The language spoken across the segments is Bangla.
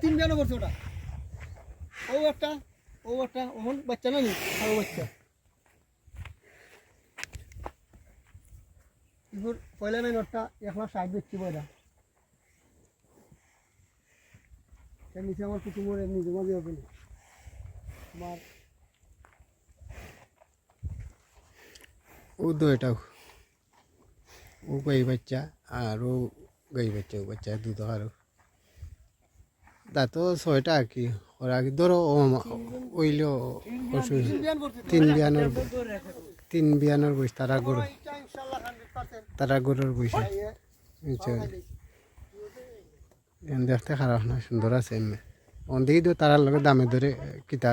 তিন বিয়ানো করছে ওটা ও একটা ওহন বাচ্চা না আরো বাচ্চা এগুলো পয়লা নাই নটটা 1,60,000 বেচছি বয়রা এর নিচে আমার কুটুমের এমনি জমা দিয়ে হবে না আমার ও তো এটাও ও গাই বাচ্চা আর ও গাই বাচ্চা ও বাচ্চা দুধ আরো তা তো 6টা আর কি ওরা কি ধরো ওইলো তিন বিয়ানোর বয়স তারা গরুর বয়সে দেখতে খারাপ না সুন্দর আছে এমনি অন্দিকে তো তারার লগে দামে ধরে কিতা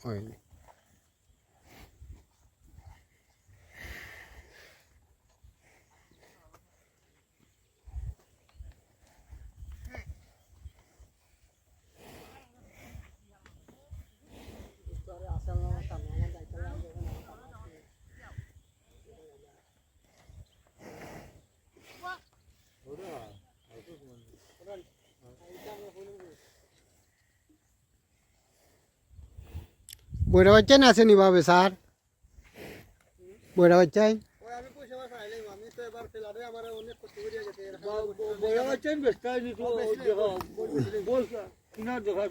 ওই বইরা বাচ্চা না আসেনি ভাবে স্যার বইরা বাচ্চাই আমি পয়সা মাস আইলাম আমি তো এবার ফেলারে আমার অনেক কষ্ট করে গেছে বড় বাচ্চা বেস্ট আইনি তো বল কিনা দেখা